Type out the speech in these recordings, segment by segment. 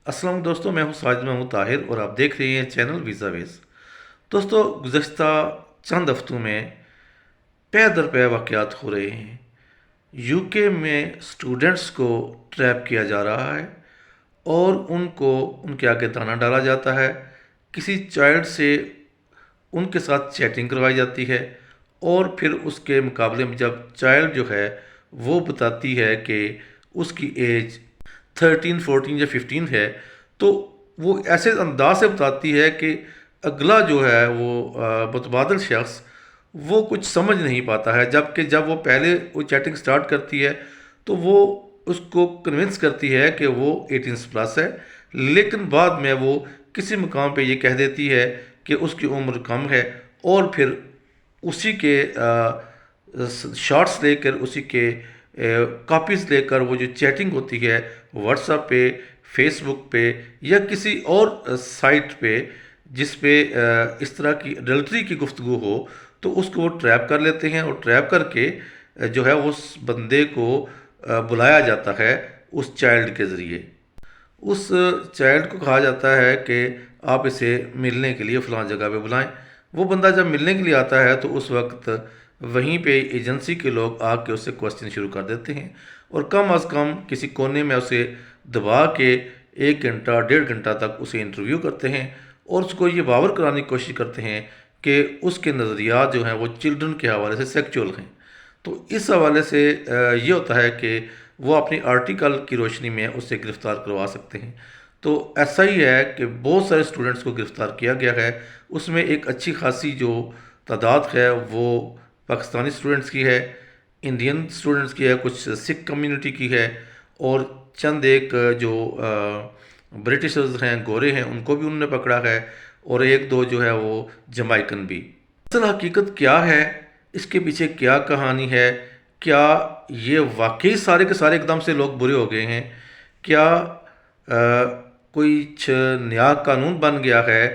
अस्सलाम दोस्तों, मैं हूं साजिद महमूद ताहिर और आप देख रहे हैं चैनल वीज़ा वेज। दोस्तों, गुज़श्ता चंद हफ्तों में पै दर पै वाक़यात हो रहे हैं। यूके में स्टूडेंट्स को ट्रैप किया जा रहा है और उनको उनके आगे दाना डाला जाता है। किसी चाइल्ड से उनके साथ चैटिंग करवाई जाती है और फिर उसके मुकाबले में जब चाइल्ड जो है वो बताती है कि उसकी एज 13, 14 या 15 है, तो वो ऐसे अंदाज से बताती है कि अगला जो है वो मुतबादल शख्स वो कुछ समझ नहीं पाता है। जबकि जब वो पहले वो चैटिंग स्टार्ट करती है तो वो उसको कन्विंस करती है कि वो 18 प्लस है, लेकिन बाद में वो किसी मुकाम पे ये कह देती है कि उसकी उम्र कम है और फिर उसी के शॉर्ट्स लेकर उसी के कॉपीज़ लेकर वो जो चैटिंग होती है व्हाट्सएप पे, फेसबुक पे या किसी और साइट पे जिस पे इस तरह की अडल्ट्री की गुफ्तगू हो, तो उसको वो ट्रैप कर लेते हैं और ट्रैप करके जो है उस बंदे को बुलाया जाता है उस चाइल्ड के ज़रिए। उस चाइल्ड को कहा जाता है कि आप इसे मिलने के लिए फ़लाँ जगह पे बुलाएं। वो बंदा जब मिलने के लिए आता है तो उस वक्त वहीं पे एजेंसी के लोग आके उससे क्वेश्चन शुरू कर देते हैं और कम अज़ कम किसी कोने में उसे दबा के 1 घंटा 1.5 घंटा तक उसे इंटरव्यू करते हैं और उसको ये बावर कराने की कोशिश करते हैं कि उसके नज़रियात जो हैं वो चिल्ड्रन के हवाले से सेक्चुअल हैं। तो इस हवाले से ये होता है कि वो अपनी आर्टिकल की रोशनी में उससे गिरफ़्तार करवा सकते हैं। तो ऐसा ही है कि बहुत सारे स्टूडेंट्स को गिरफ़्तार किया गया है। उसमें एक अच्छी खासी जो तादाद है वो पाकिस्तानी स्टूडेंट्स की है, इंडियन स्टूडेंट्स की है, कुछ सिख कम्युनिटी की है और चंद एक जो ब्रिटिशर्स हैं, गोरे हैं, उनको भी उन्होंने पकड़ा है और एक दो जो है वो जमाइकन भी। असल हकीकत क्या है, इसके पीछे क्या कहानी है, क्या ये वाकई सारे के सारे एकदम से लोग बुरे हो गए हैं, क्या कोई नया कानून बन गया है,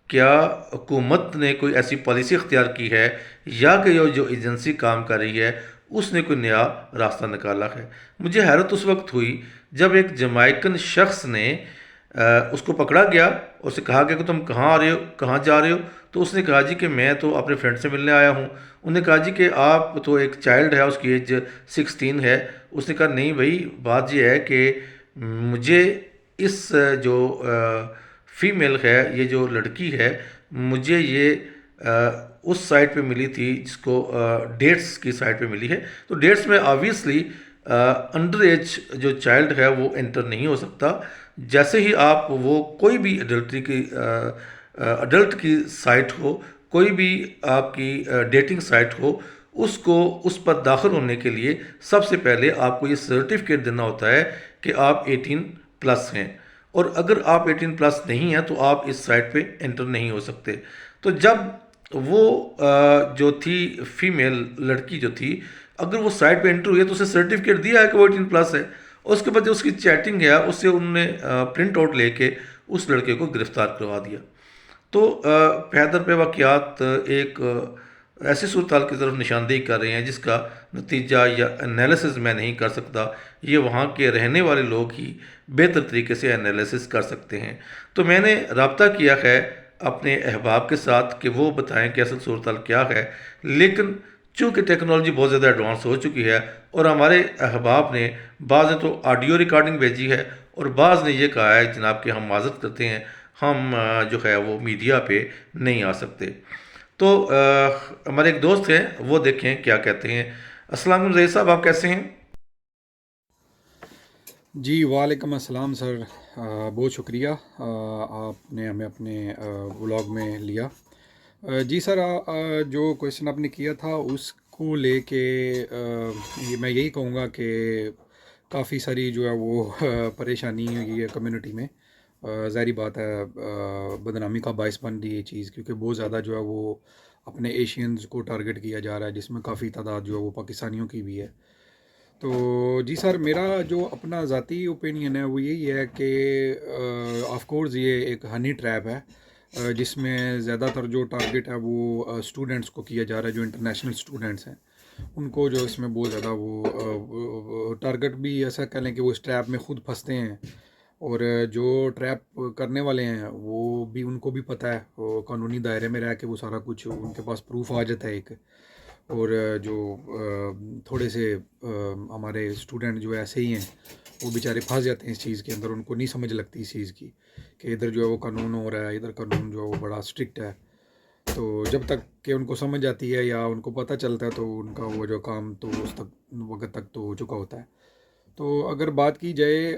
क्या हुकूमत ने कोई ऐसी पॉलिसी अख्तियार की है या कि जो एजेंसी काम कर रही है उसने कोई नया रास्ता निकाला है। मुझे हैरत उस वक्त हुई जब एक जमाइकन शख्स ने उसको पकड़ा गया और उससे कहा गया कि तुम कहाँ आ रहे हो, कहाँ जा रहे हो। तो उसने कहा जी कि मैं तो अपने फ्रेंड से मिलने आया हूँ। उन्होंने कहा जी कि आप तो एक चाइल्ड है, उसकी एज 16 है। उसने कहा नहीं भाई, बात ये है कि मुझे इस जो फीमेल है, ये जो लड़की है, मुझे ये उस साइट पे मिली थी जिसको डेट्स की साइट पे मिली है। तो डेट्स में ऑब्वियसली अंडर एज जो चाइल्ड है वो एंटर नहीं हो सकता। जैसे ही आप वो कोई भी अडल्ट्री की अडल्ट की साइट हो, कोई भी आपकी डेटिंग साइट हो, उसको उस पर दाखिल होने के लिए सबसे पहले आपको ये सर्टिफिकेट देना होता है कि आप 18 प्लस हैं और अगर आप 18 प्लस नहीं हैं तो आप इस साइट पे एंटर नहीं हो सकते। तो जब वो जो थी फीमेल लड़की जो थी, अगर वो साइट पे एंटर हुई है तो उसे सर्टिफिकेट दिया है कि वो 18 प्लस है। उसके बाद जो उसकी चैटिंग है उससे उन्होंने प्रिंट आउट लेके उस लड़के को गिरफ्तार करवा दिया। तो पैदर पे वाक़यात एक ऐसी सूरत की तरफ निशानदेही कर रहे हैं जिसका नतीजा या एनालिसिस मैं नहीं कर सकता। ये वहाँ के रहने वाले लोग ही बेहतर तरीके से एनालिसिस कर सकते हैं। तो मैंने रब्ता किया है अपने अहबाब के साथ कि वो बताएं कि असल सूरत क्या है, लेकिन चूँकि टेक्नोलॉजी बहुत ज़्यादा एडवांस हो चुकी है और हमारे अहबाब ने बाज़ ने तो ऑडियो रिकॉर्डिंग भेजी है और बाज़ ने ये कहा है जनाब कि हम माज़रत करते हैं, हम जो है वो मीडिया पे नहीं आ सकते। तो हमारे एक दोस्त हैं, वो देखें क्या कहते हैं। अस्सलाम वालेकुम रईस साहब, आप कैसे हैं? जी वालेकुम अस्सलाम सर। बहुत शुक्रिया, आपने हमें अपने व्लॉग में लिया। जी सर, जो क्वेश्चन आपने किया था उसको लेके ये मैं यही कहूँगा कि काफ़ी सारी जो है वो परेशानी हुई है कम्युनिटी में। ज़ाहिरी बात है, बदनामी का बायस बन रही है ये चीज़, क्योंकि बहुत ज़्यादा जो है वो अपने एशियंस को टारगेट किया जा रहा है, जिसमें काफ़ी तादाद जो है वो पाकिस्तानियों की भी है। तो जी सर, मेरा जो अपना ज़ाती ओपिनियन है वो यही है कि ऑफ कोर्स ये एक हनी ट्रैप है, जिसमें ज़्यादातर जो टारगेट है वो स्टूडेंट्स को किया जा रहा है, जो इंटरनेशनल स्टूडेंट्स हैं उनको जो इसमें बहुत ज़्यादा वो टारगेट भी ऐसा कह लें कि वो इस ट्रैप में खुद फंसते हैं اور جو ٹریپ کرنے والے ہیں وہ بھی ان کو بھی پتہ ہے، وہ قانونی دائرے میں رہ کے وہ سارا کچھ ان کے پاس پروف آ جاتا ہے ایک. اور جو تھوڑے سے ہمارے اسٹوڈنٹ جو ایسے ہی ہیں وہ بیچارے پھنس جاتے ہیں اس چیز کے اندر، ان کو نہیں سمجھ لگتی اس چیز کی کہ ادھر جو ہے وہ قانون ہو رہا ہے، ادھر قانون جو ہے وہ بڑا اسٹرکٹ ہے. تو جب تک کہ ان کو سمجھ آتی ہے یا ان کو پتہ چلتا ہے تو ان کا وہ جو کام تو اس تک وقت تک تو ہو چکا ہوتا ہے. تو اگر بات کی جائے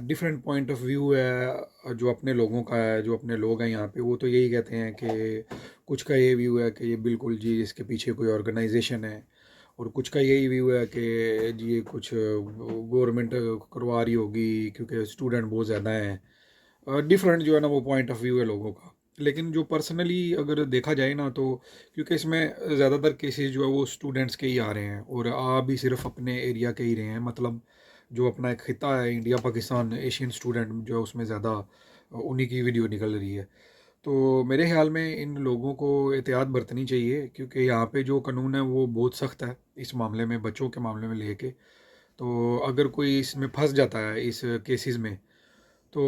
ڈفرینٹ پوائنٹ آف ویو ہے جو اپنے لوگوں کا ہے، جو اپنے لوگ ہیں یہاں پہ، وہ تو یہی کہتے ہیں کہ کچھ کا یہ ویو ہے کہ یہ بالکل جی اس کے پیچھے کوئی آرگنائزیشن ہے، اور کچھ کا یہی ویو ہے کہ جی یہ کچھ گورنمنٹ کروا رہی ہوگی کیونکہ اسٹوڈنٹ بہت زیادہ ہیں. ڈفرینٹ جو ہے نا وہ پوائنٹ آف ویو ہے لوگوں کا. لیکن جو پرسنلی اگر دیکھا جائے نا تو کیونکہ اس میں زیادہ تر کیسز جو ہے وہ اسٹوڈنٹس کے ہی آ رہے ہیں، اور آ بھی صرف اپنے ایریا کے ہی رہے ہیں. مطلب جو اپنا ایک خطہ ہے انڈیا پاکستان ایشین اسٹوڈنٹ جو ہے اس میں زیادہ انہی کی ویڈیو نکل رہی ہے. تو میرے خیال میں ان لوگوں کو احتیاط برتنی چاہیے، کیونکہ یہاں پہ جو قانون ہے وہ بہت سخت ہے اس معاملے میں، بچوں کے معاملے میں لے کے. تو اگر کوئی اس میں پھنس جاتا ہے اس کیسز میں تو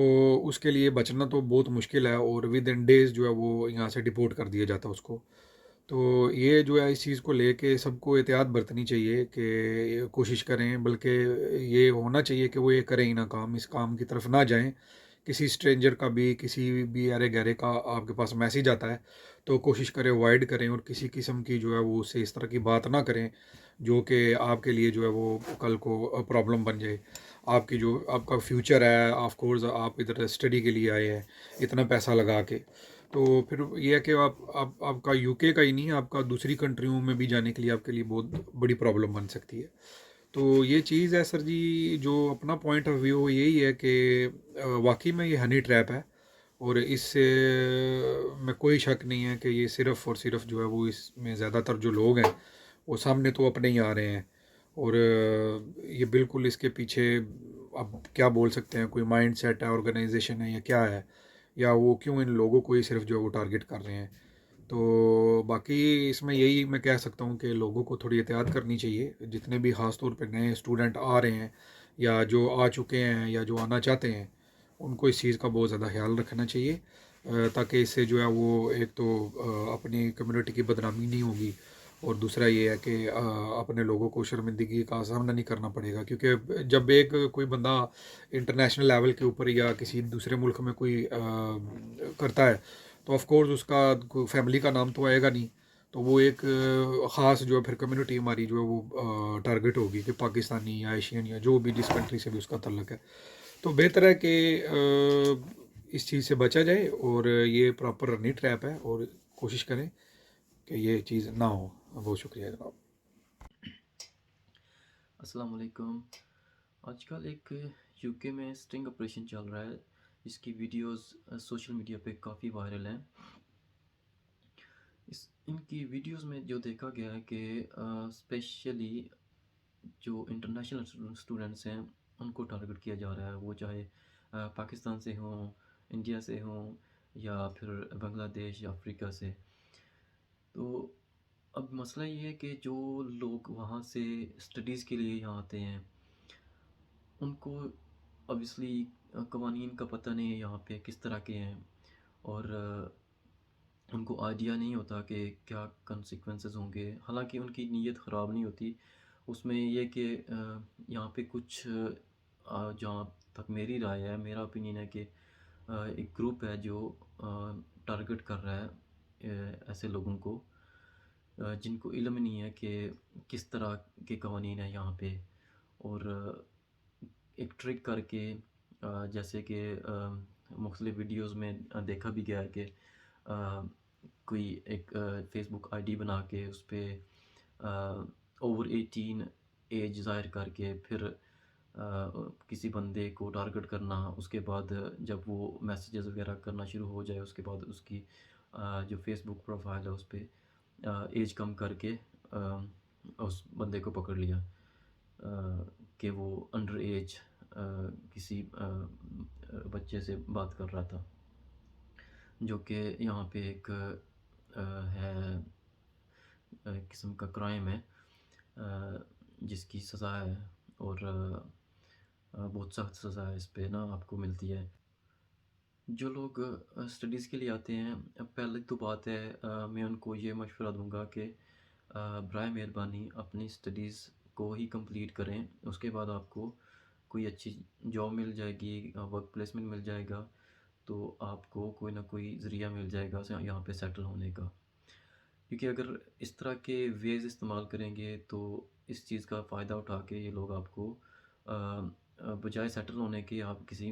اس کے لیے بچنا تو بہت مشکل ہے، اور ود ان ڈیز جو ہے وہ یہاں سے ڈپورٹ کر دیا جاتا ہے اس کو. تو یہ جو ہے اس چیز کو لے کے سب کو احتیاط برتنی چاہیے کہ کوشش کریں، بلکہ یہ ہونا چاہیے کہ وہ یہ کریں ہی نہ کام، اس کام کی طرف نہ جائیں. کسی اسٹرینجر کا بھی، کسی بھی ارے گہرے کا آپ کے پاس میسیج آتا ہے تو کوشش کریں اوائڈ کریں، اور کسی قسم کی جو ہے وہ اس سے اس طرح کی بات نہ کریں جو کہ آپ کے لیے جو ہے وہ کل کو پرابلم بن جائے. آپ کی جو آپ کا فیوچر ہے، آف کورس آپ ادھر اسٹڈی کے لیے آئے ہیں اتنا پیسہ لگا کے، تو پھر یہ ہے کہ آپ کا یو کے کا ہی نہیں، آپ کا دوسری کنٹریوں میں بھی جانے کے لیے آپ کے لیے بہت بڑی پرابلم بن سکتی ہے. تو یہ چیز ہے سر جی، جو اپنا پوائنٹ آف ویو یہی ہے کہ واقعی میں یہ ہنی ٹریپ ہے، اور اس سے میں کوئی شک نہیں ہے کہ یہ صرف اور صرف جو ہے وہ اس میں زیادہ تر جو لوگ ہیں وہ سامنے تو اپنے ہی آ رہے ہیں. اور یہ بالکل اس کے پیچھے اب کیا بول سکتے ہیں، کوئی مائنڈ سیٹ ہے، آرگنائزیشن ہے، یا کیا ہے، یا وہ کیوں ان لوگوں کو ہی صرف جو ہے وہ ٹارگٹ کر رہے ہیں. تو باقی اس میں یہی میں کہہ سکتا ہوں کہ لوگوں کو تھوڑی احتیاط کرنی چاہیے، جتنے بھی خاص طور پہ نئے اسٹوڈنٹ آ رہے ہیں یا جو آ چکے ہیں یا جو آنا چاہتے ہیں، ان کو اس چیز کا بہت زیادہ خیال رکھنا چاہیے، تاکہ اس سے جو ہے وہ ایک تو اپنی کمیونٹی کی بدنامی نہیں ہوگی، اور دوسرا یہ ہے کہ اپنے لوگوں کو شرمندگی کا سامنا نہیں کرنا پڑے گا. کیونکہ جب ایک کوئی بندہ انٹرنیشنل لیول کے اوپر یا کسی دوسرے ملک میں کوئی کرتا ہے تو آف کورس اس کا کوئی فیملی کا نام تو آئے گا نہیں، تو وہ ایک خاص جو ہے پھر کمیونٹی ہماری جو ہے وہ ٹارگٹ ہوگی کہ پاکستانی یا ایشین یا جو بھی جس کنٹری سے بھی اس کا تعلق ہے. تو بہتر ہے کہ اس چیز سے بچا جائے، اور یہ پراپر رنی ٹریپ ہے، اور کوشش کریں کہ یہ چیز نہ ہو. بہت شکریہ جناب. السلام علیکم. آج کل ایک یو کے میں سٹنگ آپریشن چل رہا ہے جس کی ویڈیوز سوشل میڈیا پہ کافی وائرل ہیں. ان کی ویڈیوز میں جو دیکھا گیا ہے کہ اسپیشلی جو انٹرنیشنل اسٹوڈنٹس ہیں ان کو ٹارگٹ کیا جا رہا ہے، وہ چاہے پاکستان سے ہوں، انڈیا سے ہوں، یا پھر بنگلہ دیش یا افریقہ سے. تو اب مسئلہ یہ ہے کہ جو لوگ وہاں سے اسٹڈیز کے لیے یہاں آتے ہیں ان کو اوبیسلی قوانین کا پتہ نہیں ہے یہاں پہ کس طرح کے ہیں، اور ان کو آئیڈیا نہیں ہوتا کہ کیا کنسیکوینسز ہوں گے. حالانکہ ان کی نیت خراب نہیں ہوتی، اس میں یہ کہ یہاں پہ کچھ جہاں تک میری رائے ہے، میرا اوپینین ہے کہ ایک گروپ ہے جو ٹارگٹ کر رہا ہے ایسے لوگوں کو جن کو علم نہیں ہے کہ کس طرح کے قوانین ہیں یہاں پہ. اور ایک ٹرک کر کے جیسے کہ مختلف ویڈیوز میں دیکھا بھی گیا ہے کہ کوئی ایک فیس بک آئی ڈی بنا کے اس پہ اوور 18 ایج ظاہر کر کے پھر کسی بندے کو ٹارگٹ کرنا، اس کے بعد جب وہ میسیجز وغیرہ کرنا شروع ہو جائے اس کے بعد اس کی جو فیس بک پروفائل ہے اس پہ ایج کم کر کے اس بندے کو پکڑ لیا کہ وہ انڈر ایج کسی بچے سے بات کر رہا تھا، جو کہ یہاں پہ ایک ہے قسم کا کرائم ہے جس کی سزا ہے. اور बहुत सख्त सज़ा इस पे ना आपको मिलती है। जो लोग स्टडीज़ के लिए आते हैं, पहले तो बात है, मैं उनको ये मशवरा दूँगा कि बराए मेहरबानी अपनी स्टडीज़ को ही कंप्लीट करें। उसके बाद आपको कोई अच्छी जॉब मिल जाएगी, वर्क प्लेसमेंट मिल जाएगा, तो आपको कोई ना कोई ज़रिया मिल जाएगा यहाँ पे सेटल होने का। क्योंकि अगर इस तरह के वेज़ इस्तेमाल करेंगे तो इस चीज़ का फ़ायदा उठा के ये लोग आपको बजाय सेटल होने के आप किसी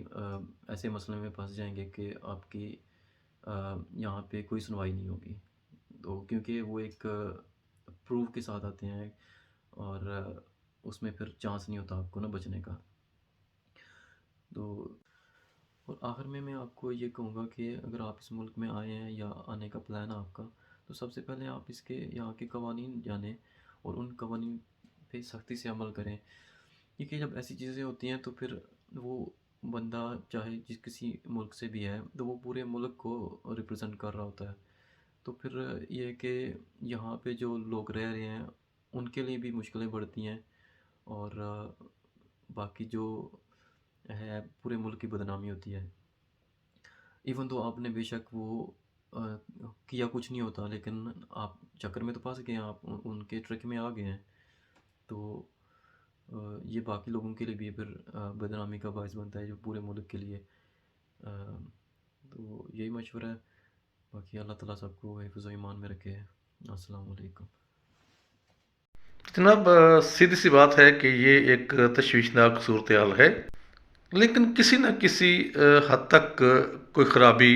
ऐसे मसले में फँस जाएँगे कि आपकी यहाँ पे कोई सुनवाई नहीं होगी। तो क्योंकि वो एक प्रूफ़ के साथ आते हैं और उसमें फिर चांस नहीं होता आपको ना बचने का। तो और आखिर में मैं आपको ये कहूँगा कि अगर आप इस मुल्क में आए हैं या आने का प्लान है आपका, तो सबसे पहले आप इसके यहाँ के कवानीन जानें और उन कवानीन पे सख्ती से अमल करें। क्योंकि जब ऐसी चीज़ें होती हैं तो फिर वो बंदा चाहे जिस किसी मुल्क से भी है, तो वो पूरे मुल्क को रिप्रेज़ेंट कर रहा होता है। तो फिर ये है कि यहाँ पे जो लोग रह रहे हैं, उनके लिए भी मुश्किलें बढ़ती हैं और बाकी जो है पूरे मुल्क की बदनामी होती है। इवन तो आपने बेशक वो अ, किया कुछ नहीं होता, लेकिन आप चक्कर में तो फँस गए हैं, आप उनके ट्रिक में आ गए हैं। तो ये बाकी लोगों के लिए भी फिर बदनामी का बायस बनता है, जो पूरे मुल्क के लिए। तो यही मशवरा है। बाकी अल्लाह ताला सबको हिफ्ज़ व ईमान में रखे। अस्सलाम वालेकुम। जनाब, सीधी सी बात है कि ये एक तशवीशनाक सूरत हाल है, लेकिन किसी न किसी हद तक कोई ख़राबी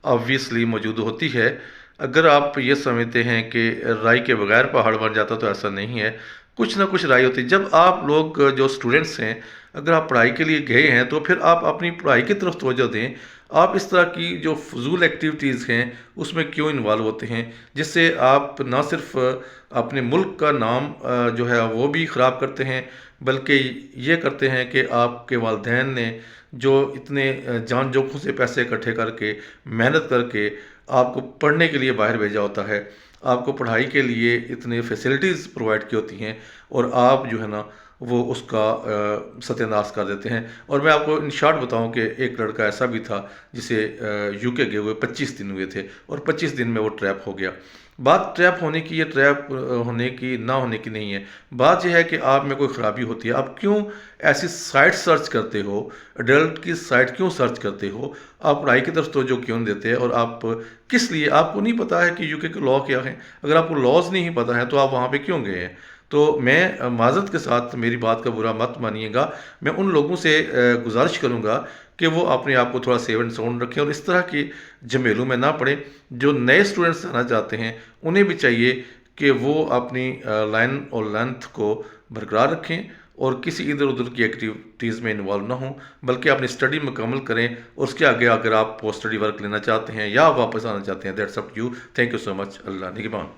ऑब्वियसली मौजूद होती है। अगर आप ये समझते हैं कि राई के बगैर पहाड़ बन जाता, तो ऐसा नहीं है। कुछ ना कुछ राय होती है। जब आप लोग जो स्टूडेंट्स हैं, अगर आप पढ़ाई के लिए गए हैं तो फिर आप अपनी पढ़ाई की तरफ तवज्जो दें। आप इस तरह की जो फजूल एक्टिविटीज़ हैं उसमें क्यों इन्वॉल्व होते हैं, जिससे आप ना सिर्फ अपने मुल्क का नाम जो है वो भी ख़राब करते हैं, बल्कि ये करते हैं कि आपके वालिदैन ने जो इतने जान जोखों से पैसे इकट्ठे करके मेहनत करके आपको पढ़ने के लिए बाहर भेजा होता है, आपको पढ़ाई के लिए इतने फैसिलिटीज़ प्रोवाइड की होती हैं, और आप जो है ना वो उसका सत्यानाश कर देते हैं। और मैं आपको इन शॉर्ट बताऊं कि एक लड़का ऐसा भी था जिसे यूके गए हुए 25 दिन हुए थे, और 25 दिन में वो ट्रैप हो गया। बात ट्रैप होने की या ट्रैप होने की ना होने की नहीं है। बात यह है कि आप में कोई ख़राबी होती है, आप क्यों ऐसी साइट सर्च करते हो, एडल्ट की साइट क्यों सर्च करते हो, आप पढ़ाई की तरफ तवज्जो क्यों नहीं देते, और आप किस लिए, आपको नहीं पता है कि यूके के लॉ क्या है। अगर आपको लॉज नहीं पता है तो आप वहाँ पे क्यों गए हैं। तो मैं माज़रत के साथ, मेरी बात का बुरा मत मानिएगा, मैं उन लोगों से गुजारिश करूँगा कि वो अपने आप को थोड़ा सेव एंड साउंड रखें और इस तरह की झमेलों में ना पड़े। जो नए स्टूडेंट्स आना चाहते हैं उन्हें भी चाहिए कि वो अपनी लाइन और लेंथ को बरकरार रखें और किसी इधर उधर की एक्टिविटीज़ में इन्वॉल्व ना हों, बल्कि अपनी स्टडी मुकम्मल करें। और उसके आगे अगर आप पोस्ट स्टडी वर्क लेना चाहते हैं या वापस आना चाहते हैं, that's up to you. Thank you so much. Allah निगहबान।